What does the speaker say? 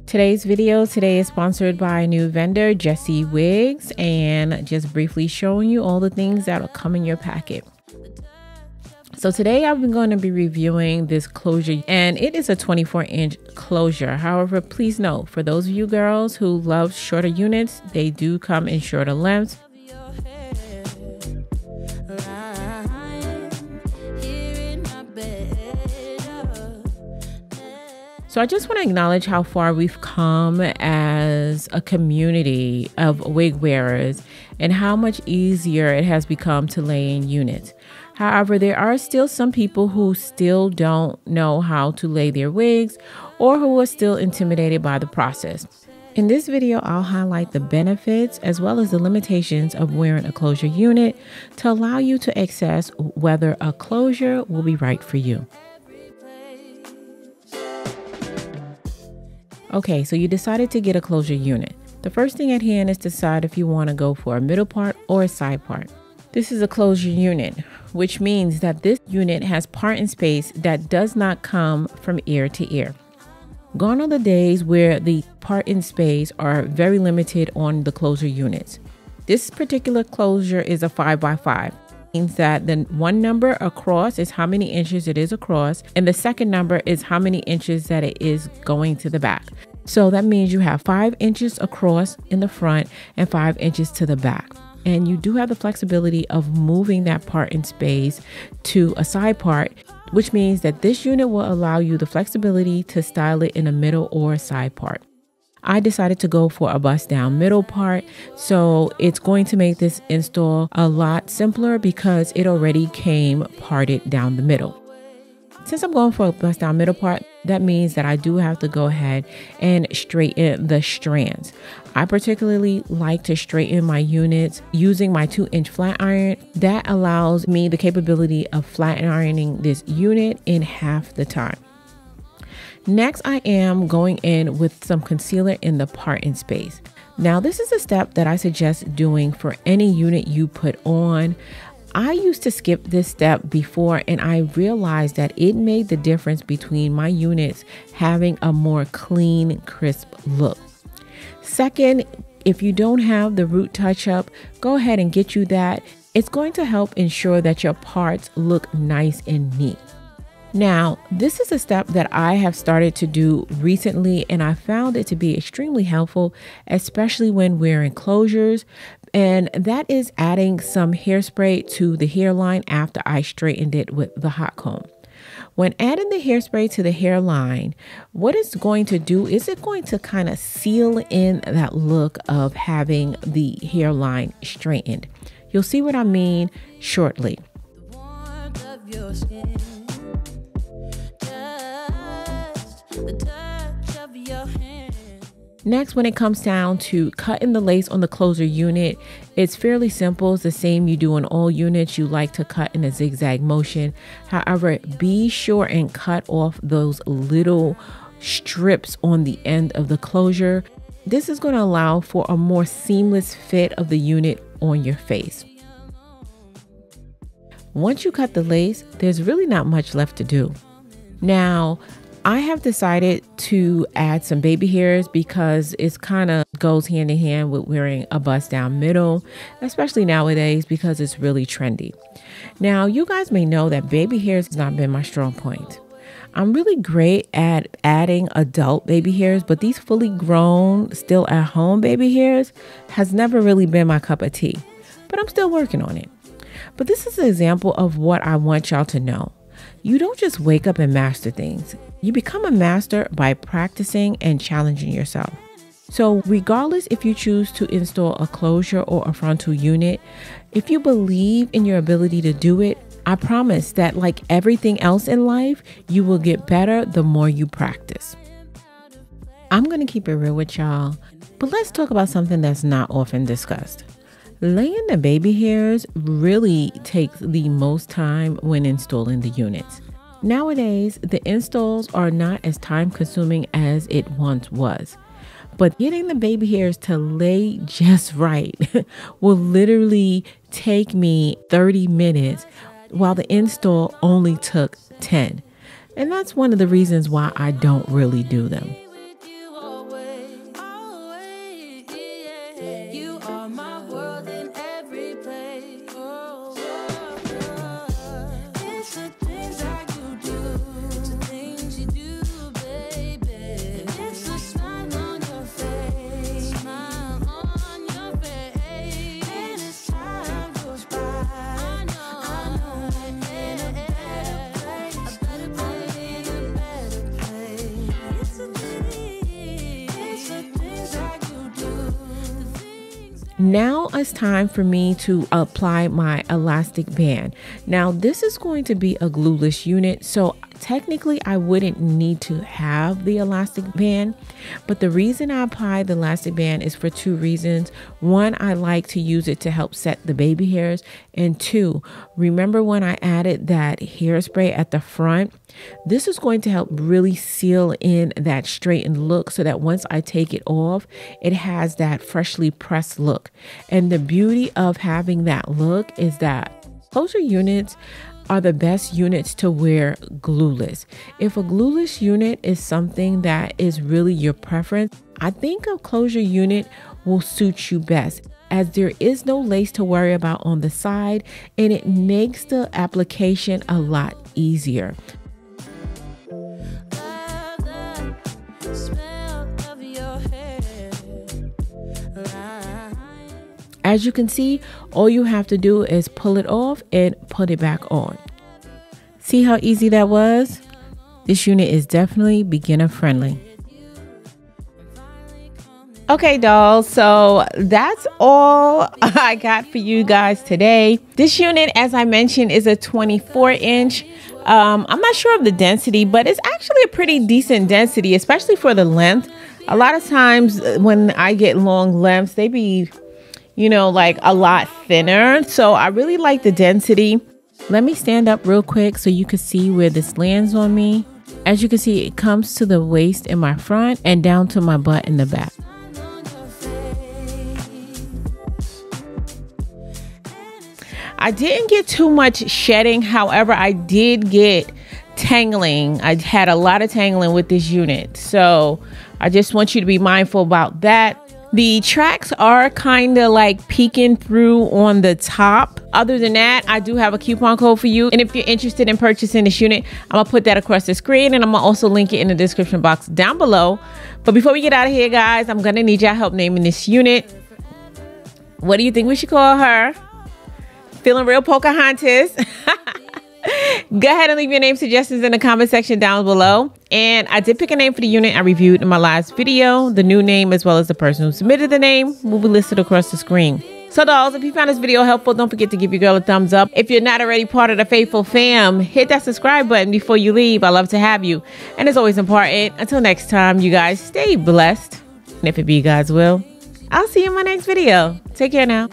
Today's video today is sponsored by a new vendor, Jessies Wigs, and just briefly showing you all the things that will come in your packet. So today I'm going to be reviewing this closure, and it is a 24-inch closure. However, please note, for those of you girls who love shorter units, they do come in shorter lengths. So I just want to acknowledge how far we've come as a community of wig wearers and how much easier it has become to lay in units. However, there are still some people who still don't know how to lay their wigs or who are still intimidated by the process. In this video, I'll highlight the benefits as well as the limitations of wearing a closure unit to allow you to assess whether a closure will be right for you. Okay, so you decided to get a closure unit. The first thing at hand is to decide if you want to go for a middle part or a side part. This is a closure unit, which means that this unit has part and space that does not come from ear to ear. Gone are the days where the part and space are very limited on the closure units. This particular closure is a 5x5. Means that the one number across is how many inches it is across, and the second number is how many inches that it is going to the back. So that means you have 5 inches across in the front and 5 inches to the back. And you do have the flexibility of moving that part in space to a side part, which means that this unit will allow you the flexibility to style it in a middle or a side part. I decided to go for a bust down middle part, so it's going to make this install a lot simpler because it already came parted down the middle. Since I'm going for a bust down middle part, that means that I do have to go ahead and straighten the strands. I particularly like to straighten my units using my 2-inch flat iron. That allows me the capability of flat ironing this unit in half the time. Next, I am going in with some concealer in the part and space. Now, this is a step that I suggest doing for any unit you put on. I used to skip this step before, and I realized that it made the difference between my units having a more clean, crisp look. Second, if you don't have the root touch-up, go ahead and get you that. It's going to help ensure that your parts look nice and neat. Now, this is a step that I have started to do recently, and I found it to be extremely helpful, especially when wearing closures, and that is adding some hairspray to the hairline after I straightened it with the hot comb. When adding the hairspray to the hairline, what it's going to do is it's going to kind of seal in that look of having the hairline straightened. You'll see what I mean shortly. Next, when it comes down to cutting the lace on the closure unit, it's fairly simple. It's the same you do in all units. You like to cut in a zigzag motion. However, be sure and cut off those little strips on the end of the closure. This is going to allow for a more seamless fit of the unit on your face. Once you cut the lace, there's really not much left to do. Now, I have decided to add some baby hairs because it's kind of goes hand in hand with wearing a bust down middle, especially nowadays because it's really trendy. Now, you guys may know that baby hairs has not been my strong point. I'm really great at adding adult baby hairs, but these fully grown, still at home baby hairs has never really been my cup of tea, but I'm still working on it. But this is an example of what I want y'all to know. You don't just wake up and master things. You become a master by practicing and challenging yourself. So regardless if you choose to install a closure or a frontal unit, if you believe in your ability to do it, I promise that like everything else in life, you will get better the more you practice. I'm going to keep it real with y'all, but let's talk about something that's not often discussed. Laying the baby hairs really takes the most time when installing the units. Nowadays, the installs are not as time consuming as it once was, but getting the baby hairs to lay just right will literally take me 30 minutes while the install only took 10. And that's one of the reasons why I don't really do them. Now it's time for me to apply my elastic band. Now this is going to be a glueless unit, so technically I wouldn't need to have the elastic band, but the reason I apply the elastic band is for two reasons. One, I like to use it to help set the baby hairs, and two, remember when I added that hairspray at the front? This is going to help really seal in that straightened look so that once I take it off, it has that freshly pressed look. And the beauty of having that look is that closure units are the best units to wear glueless. If a glueless unit is something that is really your preference, I think a closure unit will suit you best, as there is no lace to worry about on the side and it makes the application a lot easier. As you can see, all you have to do is pull it off and put it back on. See how easy that was? This unit is definitely beginner friendly. Okay, dolls, so that's all I got for you guys today. This unit, as I mentioned, is a 24-inch. I'm not sure of the density, but it's actually a pretty decent density, especially for the length. A lot of times when I get long lengths, they be, you know, like a lot thinner. So I really like the density. Let me stand up real quick so you can see where this lands on me. As you can see, it comes to the waist in my front and down to my butt in the back. I didn't get too much shedding. However, I did get tangling. I had a lot of tangling with this unit. So I just want you to be mindful about that. The tracks are kind of like peeking through on the top. Other than that, I do have a coupon code for you. And if you're interested in purchasing this unit, I'm going to put that across the screen and I'm going to also link it in the description box down below. But before we get out of here, guys, I'm going to need your help naming this unit. What do you think we should call her? Feeling real Pocahontas? Go ahead and leave your name suggestions in the comment section down below. And I did pick a name for the unit I reviewed in my last video. The new name as well as the person who submitted the name will be listed across the screen. So dolls, if you found this video helpful, don't forget to give your girl a thumbs up. If you're not already part of the faithful fam, hit that subscribe button before you leave. I love to have you. And it's always important. Until next time, you guys stay blessed. And if it be God's will, I'll see you in my next video. Take care now.